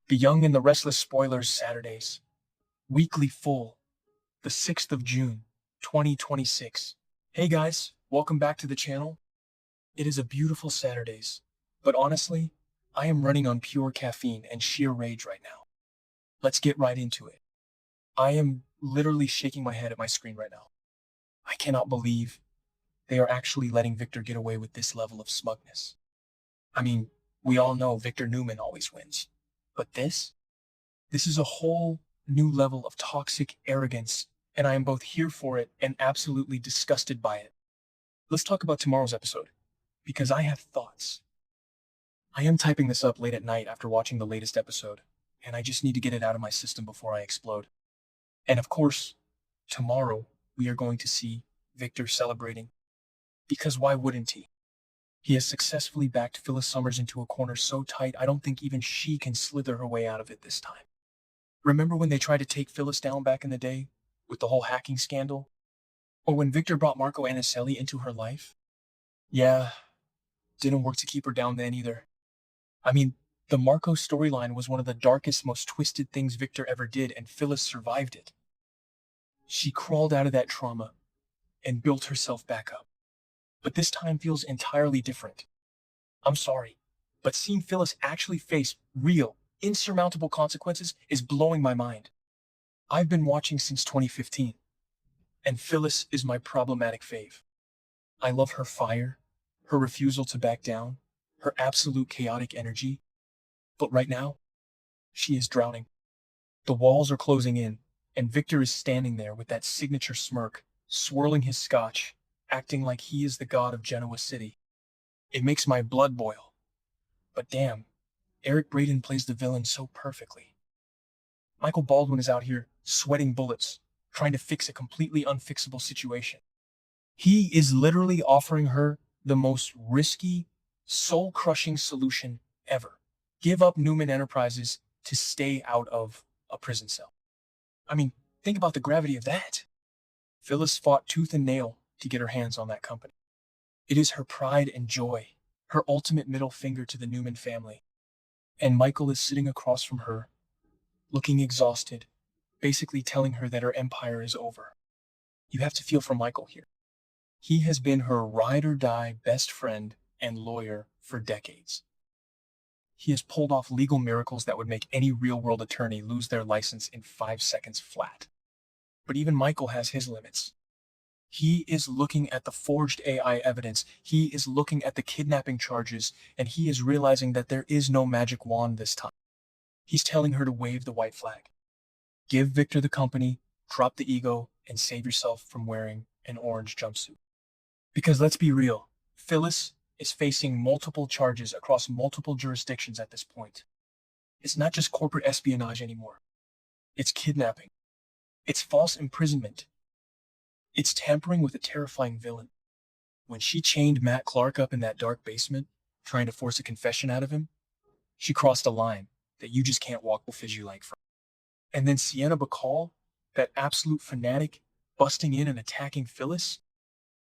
The Young and the Restless Spoilers Saturdays. Weekly Full. The 6th of June, 2026. Hey guys, welcome back to the channel. It is a beautiful Saturdays, but honestly, I am running on pure caffeine and sheer rage right now. Let's get right into it. I am literally shaking my head at my screen right now. I cannot believe they are actually letting Victor get away with this level of smugness. I mean, we all know Victor Newman always wins. But this is a whole new level of toxic arrogance, and I am both here for it and absolutely disgusted by it. Let's talk about tomorrow's episode, because I have thoughts. I am typing this up late at night after watching the latest episode, and I just need to get it out of my system before I explode. And of course, tomorrow we are going to see Victor celebrating, because why wouldn't he? He has successfully backed Phyllis Summers into a corner so tight I don't think even she can slither her way out of it this time. Remember when they tried to take Phyllis down back in the day, with the whole hacking scandal? Or when Victor brought Marco Anicelli into her life? Yeah, didn't work to keep her down then either. I mean, the Marco storyline was one of the darkest, most twisted things Victor ever did, and Phyllis survived it. She crawled out of that trauma and built herself back up. But this time feels entirely different. I'm sorry, but seeing Phyllis actually face real, insurmountable consequences is blowing my mind. I've been watching since 2015, and Phyllis is my problematic fave. I love her fire, her refusal to back down, her absolute chaotic energy. But right now, she is drowning. The walls are closing in, and Victor is standing there with that signature smirk, swirling his scotch, acting like he is the god of Genoa City. It makes my blood boil. But damn, Eric Braeden plays the villain so perfectly. Michael Baldwin is out here sweating bullets, trying to fix a completely unfixable situation. He is literally offering her the most risky, soul-crushing solution ever. Give up Newman Enterprises to stay out of a prison cell. I mean, think about the gravity of that. Phyllis fought tooth and nail to get her hands on that company. It is her pride and joy, her ultimate middle finger to the Newman family. And Michael is sitting across from her, looking exhausted, basically telling her that her empire is over. You have to feel for Michael here. He has been her ride-or-die best friend and lawyer for decades. He has pulled off legal miracles that would make any real-world attorney lose their license in 5 seconds flat. But even Michael has his limits. He is looking at the forged AI evidence, he is looking at the kidnapping charges, and he is realizing that there is no magic wand this time. He's telling her to wave the white flag. Give Victor the company, drop the ego, and save yourself from wearing an orange jumpsuit. Because let's be real, Phyllis is facing multiple charges across multiple jurisdictions at this point. It's not just corporate espionage anymore. It's kidnapping. It's false imprisonment. It's tampering with a terrifying villain. When she chained Matt Clark up in that dark basement, trying to force a confession out of him, she crossed a line that you just can't walk the fizzy like from. And then Sienna Bacall, that absolute fanatic, busting in and attacking Phyllis.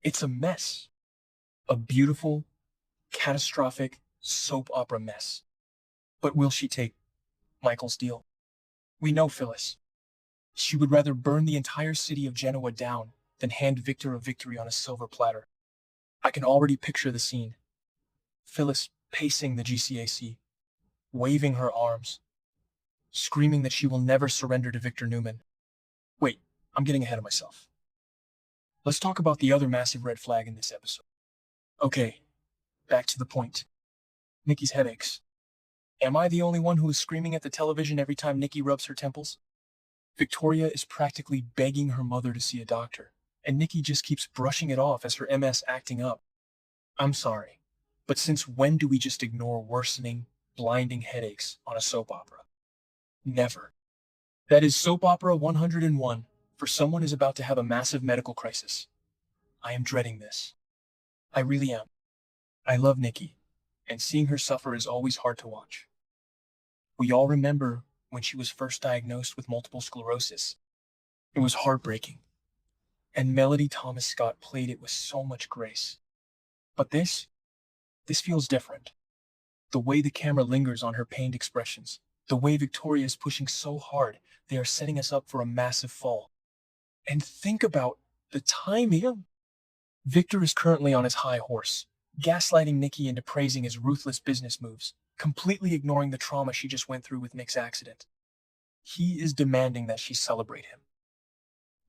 It's a mess. A beautiful, catastrophic soap opera mess. But will she take Michael's deal? We know Phyllis. She would rather burn the entire city of Genoa down than hand Victor a victory on a silver platter. I can already picture the scene. Phyllis pacing the GCAC, waving her arms, screaming that she will never surrender to Victor Newman. Wait, I'm getting ahead of myself. Let's talk about the other massive red flag in this episode. Okay, back to the point. Nikki's headaches. Am I the only one who is screaming at the television every time Nikki rubs her temples? Victoria is practically begging her mother to see a doctor, and Nikki just keeps brushing it off as her MS acting up. I'm sorry, but since when do we just ignore worsening, blinding headaches on a soap opera? Never. That is soap opera 101 for someone who's about to have a massive medical crisis. I am dreading this. I really am. I love Nikki, and seeing her suffer is always hard to watch. We all remember when she was first diagnosed with multiple sclerosis. It was heartbreaking. And Melody Thomas Scott played it with so much grace. But this feels different. The way the camera lingers on her pained expressions, The way Victoria is pushing so hard, they are setting us up for a massive fall. And think about the timing. Victor is currently on his high horse, gaslighting Nikki into praising his ruthless business moves, completely ignoring the trauma she just went through with Nick's accident. He is demanding that she celebrate him.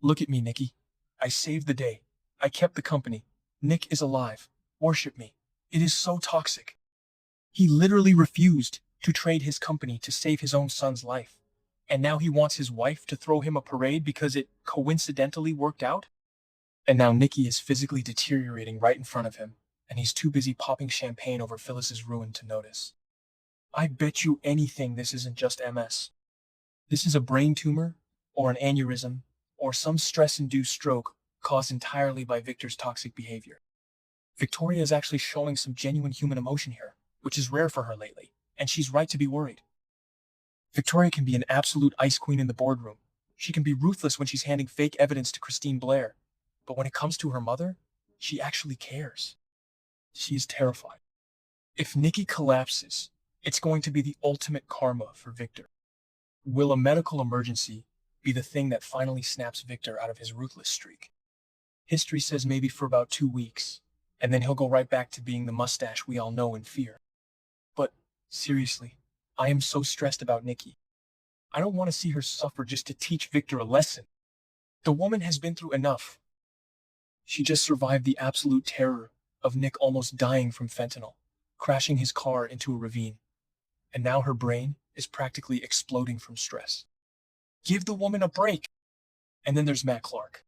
Look at me, Nikki. I saved the day. I kept the company. Nick is alive. Worship me. It is so toxic. He literally refused to trade his company to save his own son's life. And now he wants his wife to throw him a parade because it coincidentally worked out? And now Nikki is physically deteriorating right in front of him, and he's too busy popping champagne over Phyllis's ruin to notice. I bet you anything this isn't just MS. This is a brain tumor, or an aneurysm, or some stress-induced stroke caused entirely by Victor's toxic behavior. Victoria is actually showing some genuine human emotion here, which is rare for her lately, and she's right to be worried. Victoria can be an absolute ice queen in the boardroom. She can be ruthless when she's handing fake evidence to Christine Blair. But when it comes to her mother, she actually cares. She is terrified. If Nikki collapses, it's going to be the ultimate karma for Victor. Will a medical emergency be the thing that finally snaps Victor out of his ruthless streak? History says maybe for about 2 weeks, and then he'll go right back to being the mustache we all know and fear. But seriously, I am so stressed about Nikki. I don't want to see her suffer just to teach Victor a lesson. The woman has been through enough. She just survived the absolute terror of Nick almost dying from fentanyl, crashing his car into a ravine. And now her brain is practically exploding from stress. Give the woman a break. And then there's Matt Clark.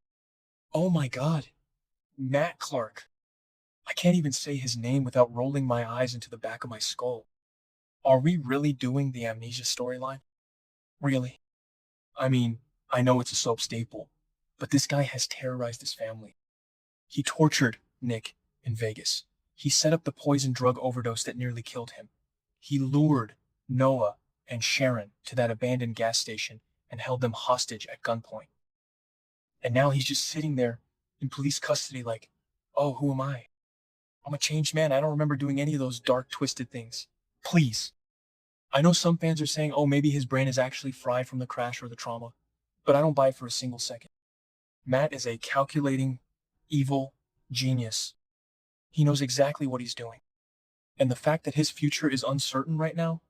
Oh my God, Matt Clark. I can't even say his name without rolling my eyes into the back of my skull. Are we really doing the amnesia storyline? Really? I mean, I know it's a soap staple, but this guy has terrorized his family. He tortured Nick in Vegas. He set up the poison drug overdose that nearly killed him. He lured Noah and Sharon to that abandoned gas station and held them hostage at gunpoint. And now he's just sitting there in police custody like, oh, who am I? I'm a changed man. I don't remember doing any of those dark, twisted things. Please. I know some fans are saying, oh, maybe his brain is actually fried from the crash or the trauma, but I don't buy it for a single second. Matt is a calculating, evil genius. He knows exactly what he's doing. And the fact that his future is uncertain right now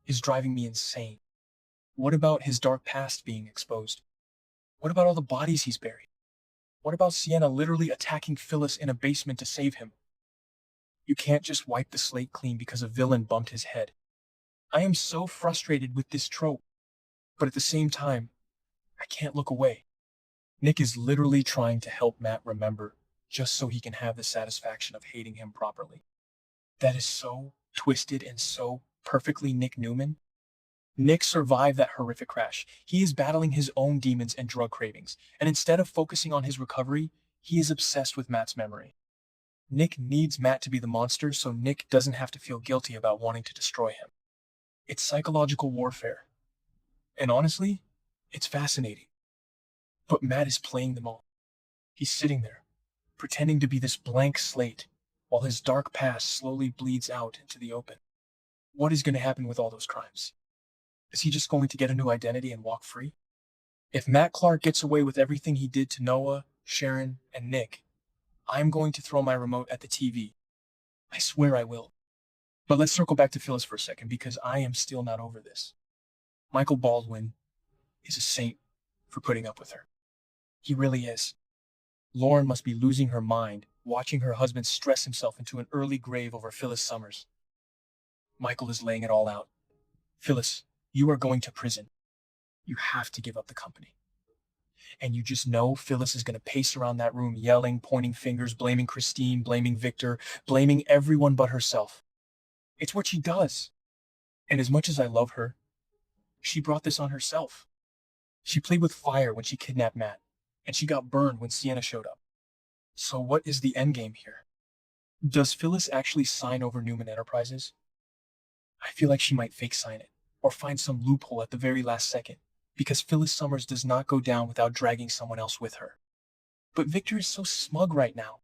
is driving me insane. What about his dark past being exposed? What about all the bodies he's buried? What about Sienna literally attacking Phyllis in a basement to save him? You can't just wipe the slate clean because a villain bumped his head. I am so frustrated with this trope, but at the same time, I can't look away. Nick is literally trying to help Matt remember just so he can have the satisfaction of hating him properly. That is so twisted and so perfectly Nick Newman. Nick survived that horrific crash. He is battling his own demons and drug cravings, and instead of focusing on his recovery, he is obsessed with Matt's memory. Nick needs Matt to be the monster so Nick doesn't have to feel guilty about wanting to destroy him. It's psychological warfare. And honestly, it's fascinating. But Matt is playing them all. He's sitting there, pretending to be this blank slate, while his dark past slowly bleeds out into the open. What is going to happen with all those crimes? Is he just going to get a new identity and walk free? If Matt Clark gets away with everything he did to Noah, Sharon, and Nick, I'm going to throw my remote at the TV. I swear I will. But let's circle back to Phyllis for a second because I am still not over this. Michael Baldwin is a saint for putting up with her. He really is. Lauren must be losing her mind watching her husband stress himself into an early grave over Phyllis Summers. Michael is laying it all out. Phyllis, you are going to prison. You have to give up the company. And you just know Phyllis is going to pace around that room yelling, pointing fingers, blaming Christine, blaming Victor, blaming everyone but herself. It's what she does. And as much as I love her, she brought this on herself. She played with fire when she kidnapped Matt, and she got burned when Sienna showed up. So what is the endgame here? Does Phyllis actually sign over Newman Enterprises? I feel like she might fake sign it, or find some loophole at the very last second, because Phyllis Summers does not go down without dragging someone else with her. But Victor is so smug right now.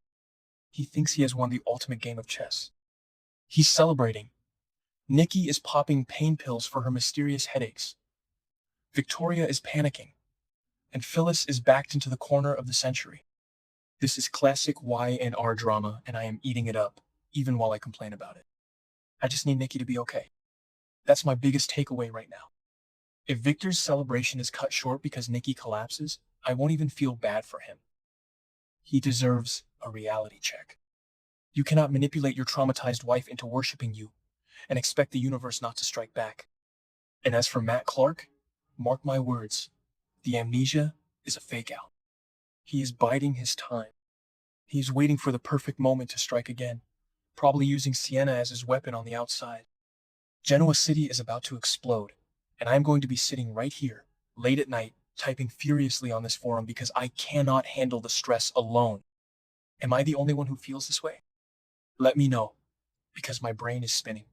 He thinks he has won the ultimate game of chess. He's celebrating, Nikki is popping pain pills for her mysterious headaches. Victoria is panicking, and Phyllis is backed into the corner of the century. This is classic Y&R drama, and I am eating it up, even while I complain about it. I just need Nikki to be okay. That's my biggest takeaway right now. If Victor's celebration is cut short because Nikki collapses, I won't even feel bad for him. He deserves a reality check. You cannot manipulate your traumatized wife into worshiping you and expect the universe not to strike back. And as for Matt Clark, mark my words, the amnesia is a fake out. He is biding his time. He is waiting for the perfect moment to strike again, probably using Sienna as his weapon on the outside. Genoa City is about to explode, and I am going to be sitting right here, late at night, typing furiously on this forum because I cannot handle the stress alone. Am I the only one who feels this way? Let me know, because my brain is spinning.